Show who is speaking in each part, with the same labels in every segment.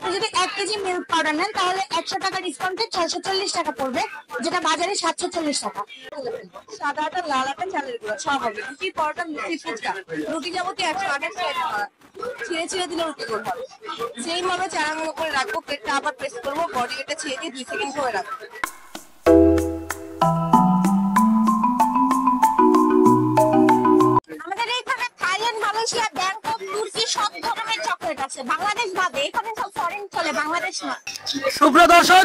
Speaker 1: আপনি যদি 1 KG milk powder নেন তাহলে 100 টাকা ডিসকাউন্টে 640 টাকা পড়বে, যেটা বাজারে 740 টাকা।
Speaker 2: সাদা আটা, লাল আটা, চালের গুঁড়া সব হবে। রুটি, পরোটা, লুচি, ফুচকা, রুটি যাবতীয় 128 টাকা। ছিঁড়ে ছিঁড়ে দিলে রুটি গোল হবে। সেইম ভাবে চারাগুলো করে রাখবো, প্লেটটা আবার প্রেস করবো, বডি এটা ছেড়ে দিয়ে 2 সেকেন্ড করে রাখবো।
Speaker 1: আমাদের এখানে থাইল্যান্ড, মালয়েশিয়া, ব্যাংকক, তুর্কি সব ধরনের চকলেট আছে, বাংলাদেশ বাদে। এখানে সব ফরেন চলে, বাংলাদেশ না।
Speaker 3: সুপ্রিয় দর্শক,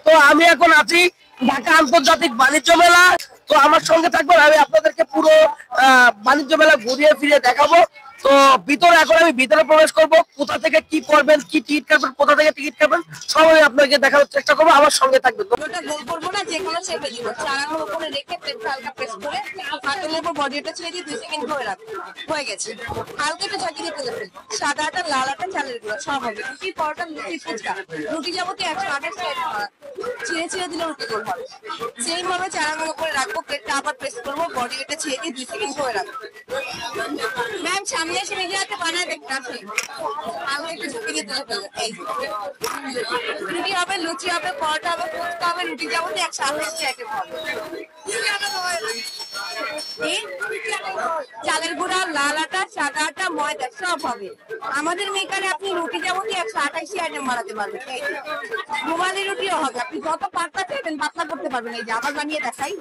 Speaker 3: তো আমি এখন আছি ঢাকা আন্তর্জাতিক বাণিজ্য মেলা। তো আমার সঙ্গে থাকবেন, আমি আপনাদেরকে পুরো বাণিজ্য মেলা ঘুরিয়ে ফিরিয়ে দেখাবো। তো ভিতরে এখন আমি ভিতরে প্রবেশ করব, কোথা থেকে কি করবেন, কি টিকিট কাটবেন, কোথা থেকে টিকিট কাটবেন সবাই আপনাকে দেখানোর চেষ্টা করবো। আমার সঙ্গে থাকবেন।
Speaker 2: ওটা গোল করবো না, যে কোনো শেপে দিব। চারাগুলো উপরে রেখে প্লেটটা হালকা প্রেস করে হাতের উপর বডিটা ছেড়ে দিয়ে 2 সেকেন্ড করে রাখবো। হয়ে গেছে। হালকা একটু ঝাঁকি দিয়ে তুলে ফেলবো। সাদা আটা, লাল আটা, চালের গুঁড়া সব হবে। রুটি, পরোটা, লুচি, ফুচকা, রুটি যাবতীয় 128 টাকা। ছিঁড়ে ছিঁড়ে দিলে রুটি গোল হবে। সেইম ভাবে চারাগুলো করে রাখবো, প্লেটটা আবার প্রেস করবো, বডি এটা ছেড়ে দিয়ে 2 সেকেন্ড করে রাখবো। ম্যাম সামনে এসে নিজে হাতে বানায় দেখতে আসি। আলু একটু ঝুঁকি দিয়ে তুলে ফেলবো। এই রুটি হবে, লুচি হবে, পরোটা হবে, ফুচকা হবে, রুটি যাবতীয় 128 আইটেম হবে। চালের গুঁড়া, লাল আটা, সাদা আটা, ময়দা সব হবে। আমাদের মেকারে আপনি রুটি যাবতীয় 128 আইটেম বানাতে পারবেন। রুমালি রুটিও হবে, আপনি যত পাতলা চাইবেন পাতলা করতে পারবেন। এই যে আবার বানিয়ে দেখাই।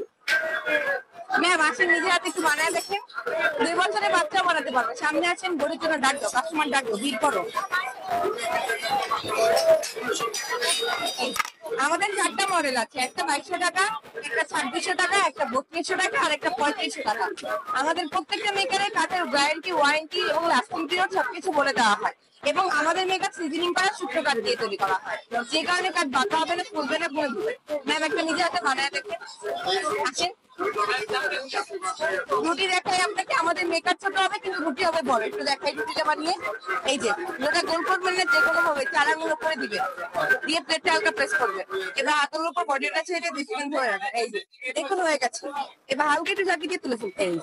Speaker 2: ম্যাম আসেন, নিজে হাতে একটু বানায় দেখেন। 2 বছরের বাচ্চা বানাতে পারবে। সামনে আছেন, গরিব জন্য ডাক দাও, কাস্টমার ডাক দাও, ভিড় করো। আমাদের 4টা মডেল আছে, একটা 2200 টাকা, একটা 2600 টাকা, একটা 3200 টাকা, আর একটা 3500 টাকা। আমাদের প্রত্যেকটা মেকারের কাঠের গ্যারান্টি, ওয়ারেন্টি এবং লাস্টিং পিরিয়ড সবকিছু বলে দেওয়া হয়। এবং আমাদের মেকআপ সিজনিং করা শুকনো কাঠ দিয়ে তৈরি করা হয়, যে কারণে কাঠ বাঁকা হবে না, ফুলবে না, বলবে। ম্যাম একটা নিজে হাতে বানায় দেখে আসেন। রুটি দেখাই আপনাকে, আমাদের মেকআপ ছোট হবে কিন্তু রুটি হবে বড়। একটু দেখাই রুটিটা বানিয়ে। এই যে ওটা গোল করবেন না, যে কোনো ভাবে চারাগুলো করে দিবে, দিয়ে প্লেটটা হালকা প্রেস করবে। এবার হাতের উপর বডিটা ছেড়ে 2 সেকেন্ড ধরে রাখবে। এই যে দেখুন হয়ে গেছে। এবার হালকা একটু ঝাঁকি দিয়ে তুলে ফেলতে। এই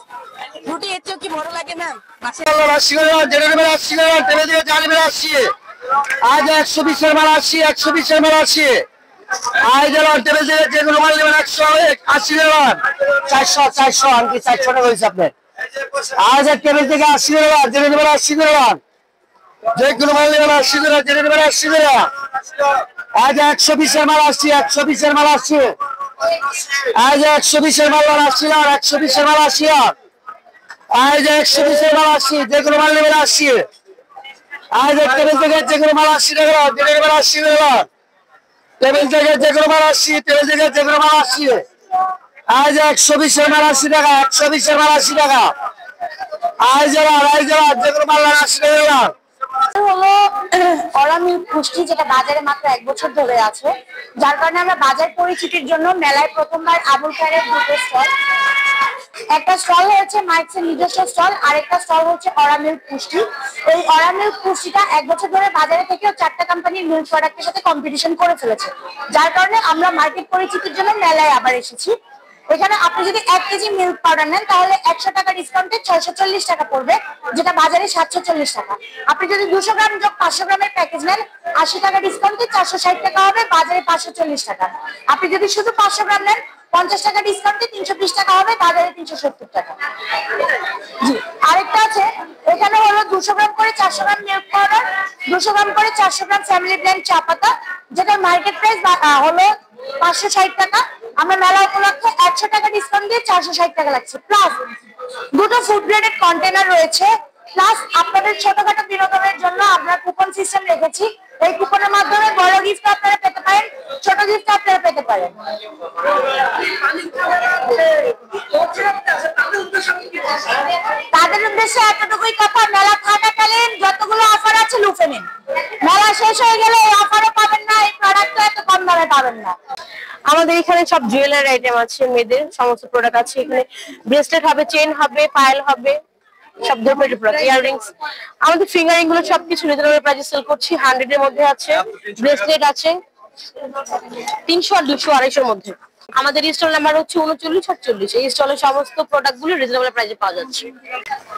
Speaker 2: রুটি এর চেয়েও কি বড় লাগে ম্যাম?
Speaker 3: আজ 120 এর মাল আসছি, 120 এর মাল আসছি। আজ টেবিল থেকে যেগুলো মাল নেবেন 180 নেবেন, 400 400 আনকি 400 টাকা হয়েছে আপনার। আজ টেবিল থেকে 80 নেবেন, জেনে নেবেন 80 নেবেন, যেগুলো মাল নেবেন 80 নেবেন, জেনে নেবেন 80 নেবেন। আজ 120 এর মাল আসছি, 120 এর মাল আসছি। আজ 120 এর মাল আসছি, 120 এর মাল আসছি। আজ 120 এর মাল আসছি, যেগুলো মাল নেবেন 80। আজ টেবিল থেকে যেগুলো মাল 80 টাকা, জেনে নেবেন 80 নেবেন। টেবিল থেকে যেগুলো মাল আসছি, টেবিল থেকে যেগুলো মাল আসছি। আজ 120 এর মাল 80 টাকা, 120 এর মাল 80 টাকা। আজ যেগুলো মাল 80 টাকা।
Speaker 1: হলো অরামিল পুষ্টি, যেটা বাজারে মাত্র 1 বছর ধরে আছে, যার কারণে আমরা বাজার পরিচিতির জন্য মেলায় প্রথমবার আবুল খায়ের 2টো স্টল, একটা স্টল হচ্ছে মাইক্সের নিজস্ব স্টল, আর একটা স্টল হচ্ছে অরামিল পুষ্টি। এই অরামিল পুষ্টিটা 1 বছর ধরে বাজারে থেকেও 4টা কোম্পানির মিল্ক প্রোডাক্টের সাথে কম্পিটিশন করে ফেলেছে, যার কারণে আমরা মার্কেট পরিচিতির জন্য মেলায় আবার এসেছি। এখানে আপনি যদি 1 কেজি মিল্ক পাউডার নেন তাহলে 100 টাকা ডিসকাউন্টে 640 টাকা পড়বে, যেটা বাজারে 740 টাকা। আপনি যদি 200 গ্রাম যোগ 500 গ্রামের প্যাকেজ নেন 80 টাকা ডিসকাউন্টে 460 টাকা হবে, বাজারে 540 টাকা। আপনি যদি শুধু 500 গ্রাম নেন 50 টাকা ডিসকাউন্টে 320 টাকা হবে, বাজারে 370 টাকা। জি, আরেকটা আছে, এখানে হলো 200 গ্রাম করে 400 গ্রাম মিল্ক পাউডার, 200 গ্রাম করে 400 গ্রাম ফ্যামিলি ব্লেন্ড চা পাতা, যেটা মার্কেট প্রাইস হলো 560 টাকা। আমরা মেলা উপলক্ষে 100 টাকা ডিসকাউন্ট দিয়ে 460 টাকা লাগছে। প্লাস 2টো ফুড গ্রেডেড কন্টেনার রয়েছে। প্লাস আপনাদের ছোটখাটো বিনোদনের জন্য আমরা কুপন সিস্টেম রেখেছি। এই কুপনের মাধ্যমে বড় গিফট আপনারা পেতে পারেন, ছোট গিফট আপনারা পেতে পারেন। তাদের উদ্দেশ্যে এতটুকুই কথা, মেলা থাকাকালীন যতগুলো অফার আছে লুফে নিন। মেলা শেষ হয়ে গেলে এই অফারও পাবেন না, এই প্রোডাক্টও এত কম দামে পাবেন না।
Speaker 4: আমাদের এখানে সব জুয়েলারি আইটেম আছে, মেয়েদের সমস্ত প্রোডাক্ট আছে। এখানে ব্রেসলেট হবে, চেইন হবে, পায়েল হবে, সব ধরনের প্রোডাক্ট, ইয়াররিংস। আমাদের ফিঙ্গারিং গুলো সবকিছু রিজনেবল প্রাইসে সেল করছি। 100 এর মধ্যে আছে, ব্রেসলেট আছে 300 আর 200 250 এর মধ্যে। আমাদের স্টল নাম্বার হচ্ছে 39 এই স্টলের সমস্ত প্রোডাক্ট গুলো রিজনেবল প্রাইসে পাওয়া যাচ্ছে।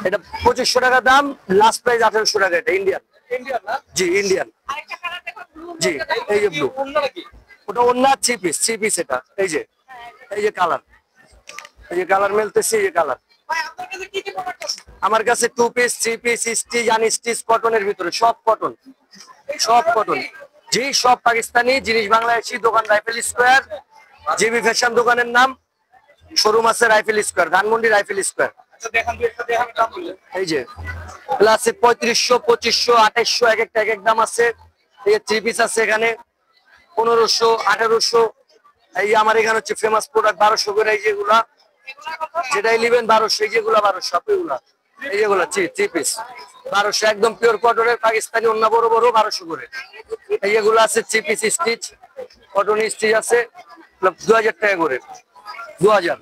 Speaker 3: এটা 2500 টাকা দাম, লাস্ট প্রাইস 1800 টাকা। এটা ইন্ডিয়ান, ইন্ডিয়ান না? জি ইন্ডিয়ান।
Speaker 2: আরেকটা কালার দেখো।
Speaker 3: জি এই যে ব্লু, ওটা অন্য 3 পিস এটা। এই যে কালার, এই যে কালার মেলতেছে, এই যে কালার। আমার কাছে 2 পিস 3 পিস স্টিচ আনস্টিচ কটনের ভিতরে সব কটন, সব কটন। জি সব পাকিস্তানি জিনিস, বাংলাদেশি। দোকান রাইফেল স্কোয়ার, জিবি ফ্যাশন দোকানের নাম। শোরুম আছে rifle square, Dhanmondi rifle square. এই যে প্লাসে 3500 2500 2800 এক একটা এক এক দাম আছে। এই 3 পিস আছে এখানে 1500 1800। এই আমার এখানে হচ্ছে ফেমাস প্রোডাক্ট 1200 করে। এই যেগুলা যেটাই নেবেন 1200, এই যেগুলা 1200, এগুলা এই যেগুলা 3 পিস 1200 একদম পিওর কটনের পাকিস্তানি, অন্য বড় বড় 1200 করে। এই যেগুলো আছে 3 পিস স্টিচ কটন স্টিচ আছে 2000 টাকা করে, 2000।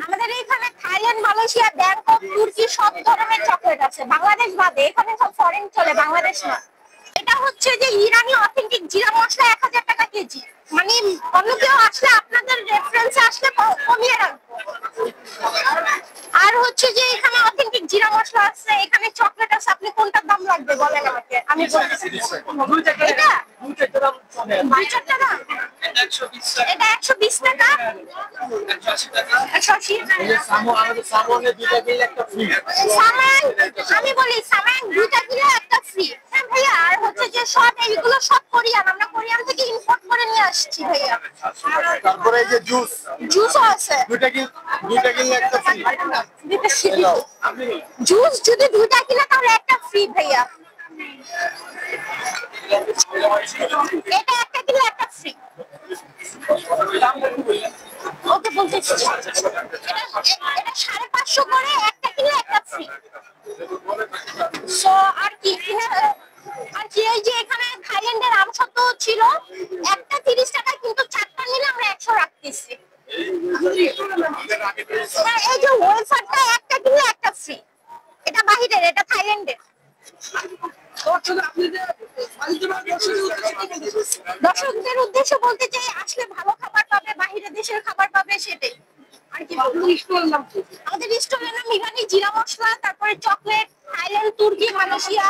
Speaker 1: আমাদের এখানে থাইল্যান্ড, মালয়েশিয়া, ব্যাংকক, তুর্কি সব ধরনের চকলেট আছে, বাংলাদেশ বাদে। এখানে সব ফরেন চলে, বাংলাদেশ না। এটা হচ্ছে যে ইরানি অথেন্টিক জিরা মশলা 1000 টাকা কেজি। মানে অন্য কেউ আসলে আপনাদের রেফারেন্সে আসলে কমিয়ে রাখবো। আর হচ্ছে যে এখানে অথেন্টিক জিরা মশলা আছে, এখানে চকলেট আছে। আপনি কোনটার দাম লাগবে বলেন আমাকে, আমি বলতেছি। এটা 2-4 টাকা, এটা 120 টাকা, 180 আমি বলি সামান 2টা কিলো একটা ফ্রি। হ্যাঁ ভাইয়া, আর হচ্ছে যে সব এইগুলো সব কোরিয়ান, আমরা কোরিয়ান থেকে ইম্পোর্ট করে নিয়ে আসছি ভাইয়া।
Speaker 3: তারপরে এই যে
Speaker 1: জুসও আছে,
Speaker 3: 2টা কিলো একটা ফ্রি।
Speaker 1: জুস যদি 2টা কিলো তাহলে একটা ফ্রি ভাইয়া। এটা 1 কিলো একটা ফ্রি। ওকে বলতেছি, এটা 550 করে 1 কিলো একটা ফ্রি। সো আর কি এই যে এখানে থাইল্যান্ডের আমসত্ব ছিল একটা 30 টাকা, কিন্তু 4টা নিলে আমরা 100 রাখতেছি। এই যে ওয়েফারটা 1 কিলো একটা ফ্রি, এটা বাহিরের, এটা থাইল্যান্ডের। দর্শকদের উদ্দেশ্যে বলতে চাই, আসলে ভালো খাবার পাবে, বাহিরে দেশের খাবার পাবে, সেটাই আর কি। আমাদের স্টোরের নাম ইরানি জিরা মশলা, তারপরে চকলেট, থাইল্যান্ড, তুর্কি, মালয়েশিয়া।